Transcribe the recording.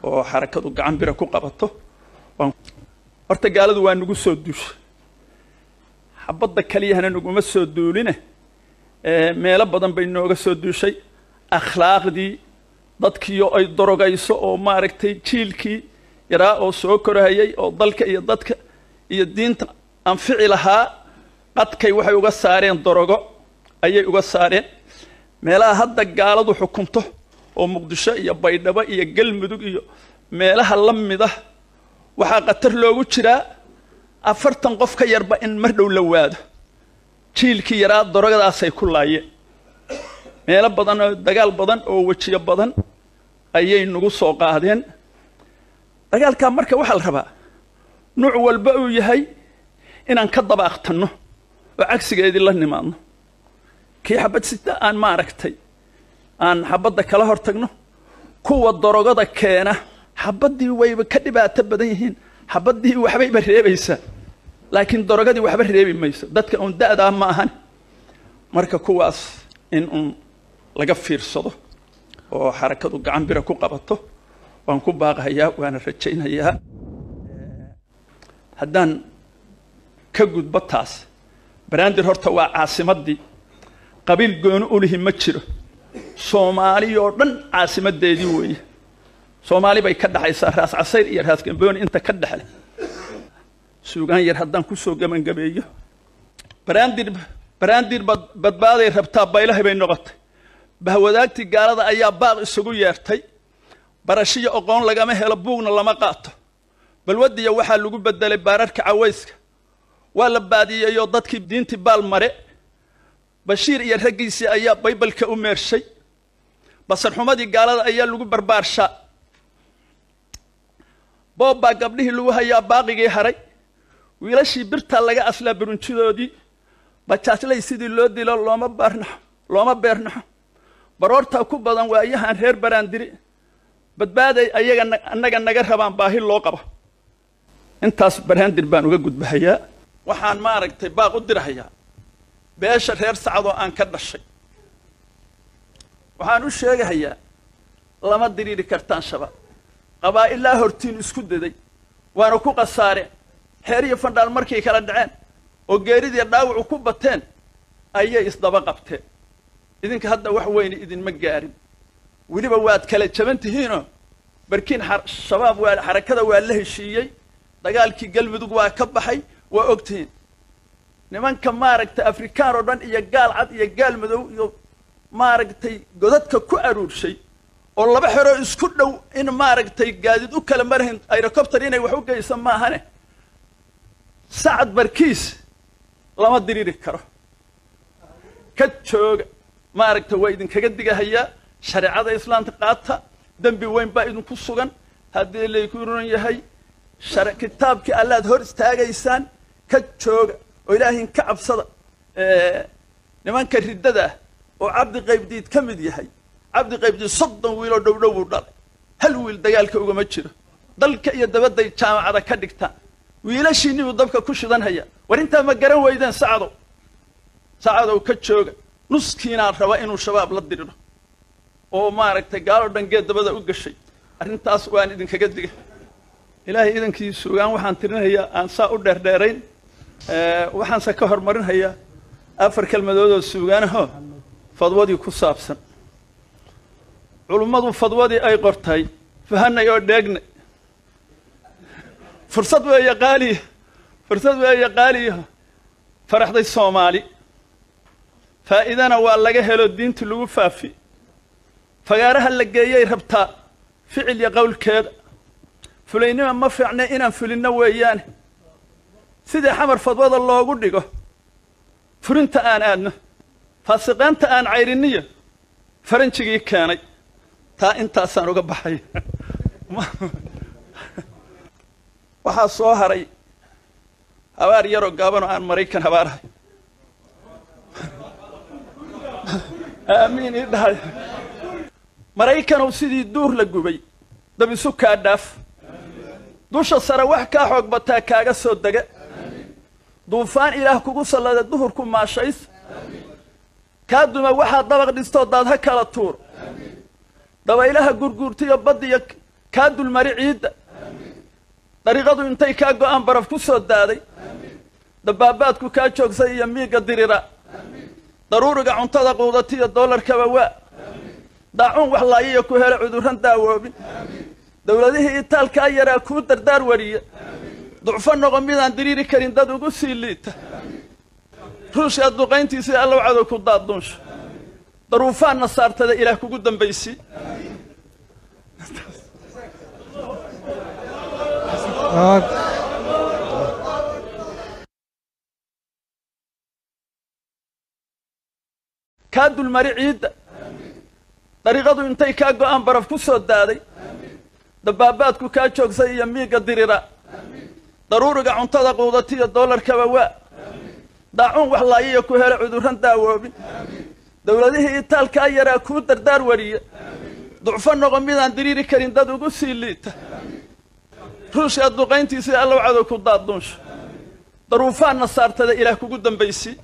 oo xarakadu gacan bira ku qabato horta gaaladu waa nagu soo duushay xabadda kaliyahana naguma soo duuline meelo badan bay nooga soo duushay akhlaaqdii dadkii ay dorogayso oo maaragtay jiilkii yaraa oo soo korayay oo dalka iyo dadka iyo diinta anfici lahaa qadkay waxay uga saareen dorogo ayay uga saareen meelaha hadda gaaladu xukunto oo muqdisho iyo baydhabo iyo galmudug iyo meelaha la mid ah waxaa qatar loogu jiraa 40 qof ka yarba in mar dhow la waado jiilkii yaraa dorogadaasay ku laayeen meelo badan oo dagaal badan oo wajiyo badan ayay nagu soo qaadeen dagaalka marka waxa la rabaa nooc walba uu yahay inaan ka dabaaqtano oo cagsigeedii la nimaadno kii xabad sita aan ma aragtay aan xabadda kala hortagno kuwa dorogada keena xabadii wayba ka dhibaato badan yihiin xabadii waxbay bareebaysaa laakiin dorogadii waxba reebi mayso dadka on daada ma ahan marka kuwaas in laga fiirsado oo xarakadu gacan bira ku qabato waan ku baaqayaa waana rajaynayaa haddaan ka gudbo taas Banaadir horta waa caasimadii qabiil gooni u lihi ma jiro Soomaali oo dhan caasimadeedii weeye Soomaali bay ka dhaxaysaa raas casayr iyo raas gamboon inta ka dhaxay suugaan yar haddaan ku soo gabangabeeyo Banaadir badbaaday rabtaa baylahay bay noqotay bahwadaagtii gaalada ayaa baaq isugu yeertay barashiyo aqoon lagama helo buugna lama qaato balwadiya waxa lagu bedelay baararka cawayska waa la baadiyeeyo dadkii diintii baal mare bashiir iyo ragiisi ayaa baybalka u meershay basar xumadii gaalada ayaa lagu barbaarsha booba gabdhihii lagu hayaa baaqigii haray wiilashii birta laga asla burunjidoodii bajaaslay sidii loo dilo looma beernaxo baroorta ku badan waayahan reer Banaandiri badbaaday ayaga annaga naga rabaan baahi loo qabo intaas Banaadir baan uga gudbahayaa waxaan ma aragtay baaq u dirahayaa beesha reer Sacdo aan ka dhashay waxaan u sheegayaa lama diriiri kartaan shabaab qabaa'ilaa hortiin isku daday waana ku qasaare heer iyo fandhaal markay kala dhaceen oo geeridii dhaawac ku bateen ayay isdaba qabteen idinka hadda wax weyn idin ma gaarin waliba waad kala jabantihiino barkiin shabaab waa xarakada waa la heshiiyay dagaalkii galmudug waa ka baxay waa ogtiin nimanka maaragtay afrikaan oo dhan iyo gaal cad iyo gaal madow iyo maaragtay godadka ku aruurshay oo laba xero isku dhow in maaragtay gaadid u kala marhin helicopter inay wax u geysan ma ahane sacad barkiis lama diriiri karo ka jooga maaragtay waa idin kaga digahayaa shariicada islaamka qaata dambi weyn baa idin ku sugan hadii la ku run yahay kitaabkii allaad hor istaagaysaan ka jooga oo ilaahin ka cabsada nimanka ridada oo cabdi qaybdiid ka mid yahay cabdi qaybdiid 30 wiil oo dhowdhow u dhalay hal wiil dagaalka uga ma jiro dalka iyo dabada jaamacada ka dhigtaan wiilashiini uu dabka ku shidan haya war inta ma garan weydeen Sacado ka jooga nuskiina raba inuu shabaab la diriro oo maaragtay gaalo dhangeed dabada u gashay arintaas waan idin kaga digay ilaahay idankii suugaan waxaan tirinayaa aan saa u dheerdheerayn waxaan ka hormarinayaa afar kalmadood oo suugaanaho fadwadii ku saabsan culimadu fadwadii ay qortay fahanay oo dheegnay fursad weeye qaali faraxday Soomaali faa'iidana waa laga helo diinta lagu faafi fagaaraha la geeyay rabtaa ficil iyo qowlkeeda fulaynima ma fiicna inaan fulino weeyaan sidii xamar fadwada loogu dhigo furinta aan aadno faasiqaanta aan cayriniyo faranjigii keenay taa intaasaan uga baxay waxaa soo haray habaar yaroo gaaban oo aan Mareykan habaarahay amiin idhaay Mareykan oo sidii duur la gubay dab isu ka dhaaf dusha sare wax ka xoog bataa kaaga soo daga duufaan ilaah kugu salada duhurku maashays ka duma waxa dabaq dhisto daad ha kala tuur dabaylaha gurguurtiyo badiya kaa dulmari ciidda dariiqadu intay kaa go'aan baraf ku soo daaday dabaabaadku kaa joogsay iyo miigga dirira daruuriga cuntada quudatiyo doolarkaba waa daacuun wax laayiyo ku hele cudurran daawoobin dowladihii itaalkaa yaraa kuu dardaar wariya ducfo noqo midaan diriiri karin dad ugu sii liita ruushkaa duqayntiisii allow cadow ku daaduunsho daruufaanna saartada ilaah kugu dambaysii kaa dulmari ciidda dariiqadu intay kaa go'aan baraf ku soo daaday dabaabaadku kaa joogsay iyo miigga dirira daruuriga cuntada quudatiyo doolarkaba waa daacuun wax laayiyo ku hele cudurran daawoobin dowladihii itaalkaa yaraa kuu dardaar wariya ducfo noqo midaan diriiri karin dad ugu sii liita ruushkaa duqayntiisii allow cadow ku daaduunsho daruufaanna saartada ilaah kugu dambaysii